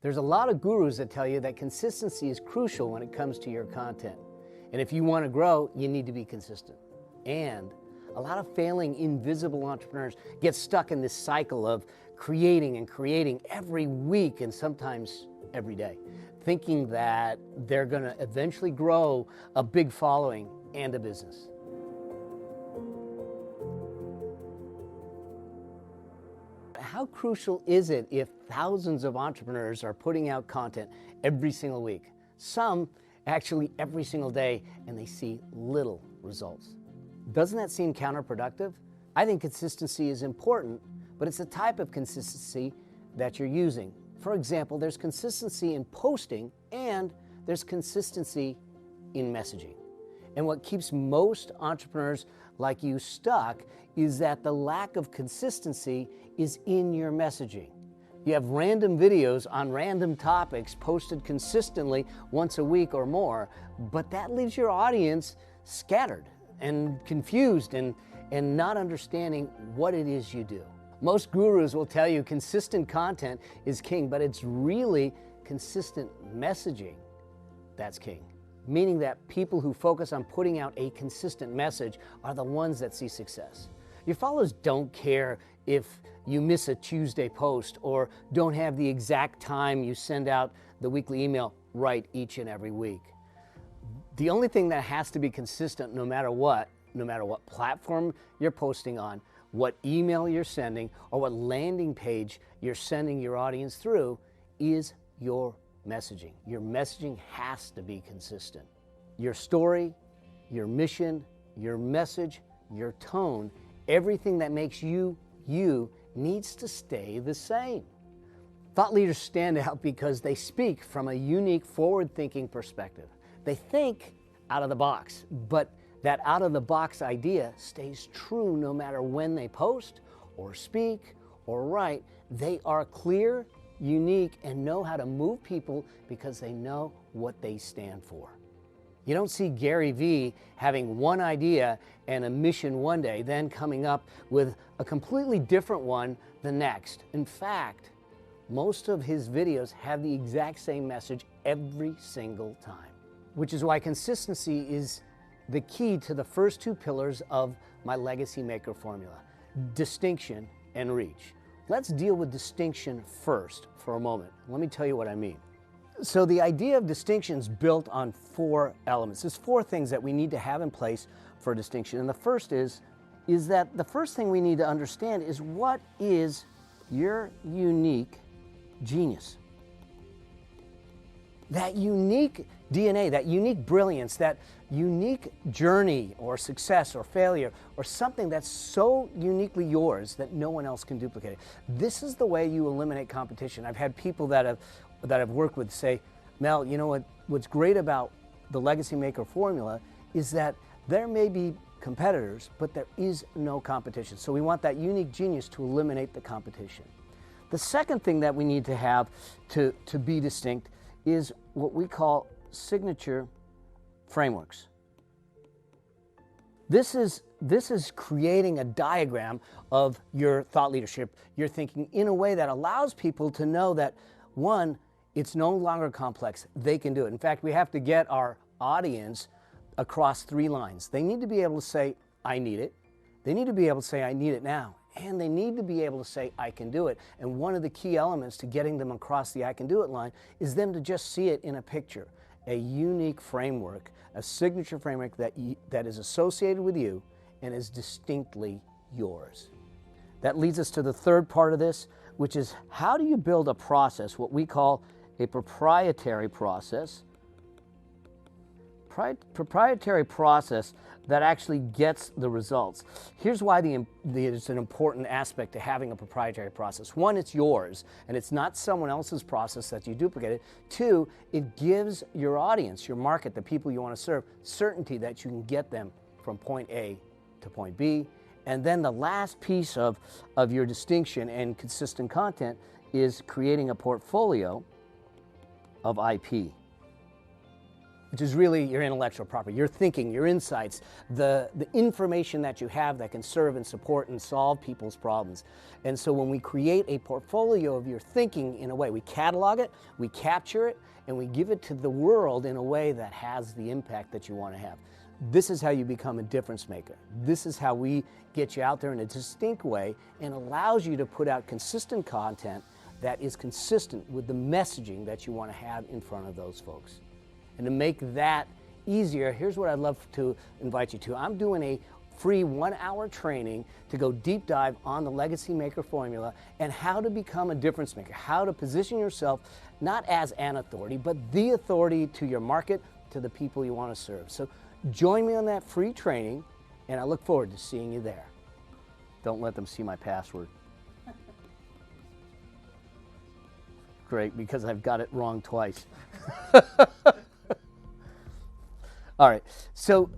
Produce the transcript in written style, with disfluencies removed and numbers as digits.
There's a lot of gurus that tell you that consistency is crucial when it comes to your content. And if you want to grow, you need to be consistent. And a lot of failing invisible entrepreneurs get stuck in this cycle of creating and creating every week and sometimes every day, thinking that they're going to eventually grow a big following and a business. How crucial is it if thousands of entrepreneurs are putting out content every single week? Some actually every single day, and they see little results. Doesn't that seem counterproductive? I think consistency is important, but it's the type of consistency that you're using. For example, there's consistency in posting and there's consistency in messaging. And what keeps most entrepreneurs like you stuck is that the lack of consistency is in your messaging. You have random videos on random topics posted consistently once a week or more, but that leaves your audience scattered and confused and not understanding what it is you do. Most gurus will tell you consistent content is king, but it's really consistent messaging that's king. Meaning that people who focus on putting out a consistent message are the ones that see success. Your followers don't care if you miss a Tuesday post or don't have the exact time you send out the weekly email right each and every week. The only thing that has to be consistent no matter what platform you're posting on, what email you're sending, or what landing page you're sending your audience through is your messaging. Your messaging has to be consistent. Your story, your mission, your message, your tone, everything that makes you, you needs to stay the same. Thought leaders stand out because they speak from a unique forward-thinking perspective. They think out of the box, but that out-of-the-box idea stays true no matter when they post or speak or write. They are clear, unique, and know how to move people because they know what they stand for. You don't see Gary Vee having one idea and a mission one day, then coming up with a completely different one the next. In fact, most of his videos have the exact same message every single time, which is why consistency is the key to the first two pillars of my Legacy Maker formula: distinction and reach. Let's deal with distinction first for a moment. Let me tell you what I mean. So the idea of distinction is built on four elements. There's four things that we need to have in place for distinction. And the first is that the first thing we need to understand is what is your unique genius. That unique DNA, that unique brilliance, that unique journey or success or failure or something that's so uniquely yours that no one else can duplicate it. This is the way you eliminate competition. I've had people that I've worked with say, Mel, you know what's great about the Legacy Maker formula is that there may be competitors, but there is no competition. So we want that unique genius to eliminate the competition. The second thing that we need to have to be distinct is what we call signature frameworks. This is creating a diagram of your thought leadership, your thinking, in a way that allows people to know that, one, it's no longer complex. They can do it. In fact, we have to get our audience across three lines. They need to be able to say, I need it. They need to be able to say, I need it now. And they need to be able to say, I can do it. And one of the key elements to getting them across the I can do it line is them to just see it in a picture, a unique framework, a signature framework that is associated with you and is distinctly yours. That leads us to the third part of this, which is how do you build a process, what we call a proprietary process, proprietary process that actually gets the results. Here's why it's an important aspect to having a proprietary process. One, it's yours, and it's not someone else's process that you duplicated. Two, it gives your audience, your market, the people you want to serve, certainty that you can get them from point A to point B. And then the last piece of your distinction and consistent content is creating a portfolio of IP. which is really your intellectual property, your thinking, your insights, the information that you have that can serve and support and solve people's problems. And so when we create a portfolio of your thinking in a way, we catalog it, we capture it, and we give it to the world in a way that has the impact that you want to have. This is how you become a difference maker. This is how we get you out there in a distinct way and allows you to put out consistent content that is consistent with the messaging that you want to have in front of those folks. And to make that easier, here's what I'd love to invite you to. I'm doing a free 1-hour training to go deep dive on the Legacy Maker formula and how to become a difference maker, how to position yourself not as an authority, but the authority to your market, to the people you want to serve. So join me on that free training, and I look forward to seeing you there. Don't let them see my password. Great, because I've got it wrong twice. All right, so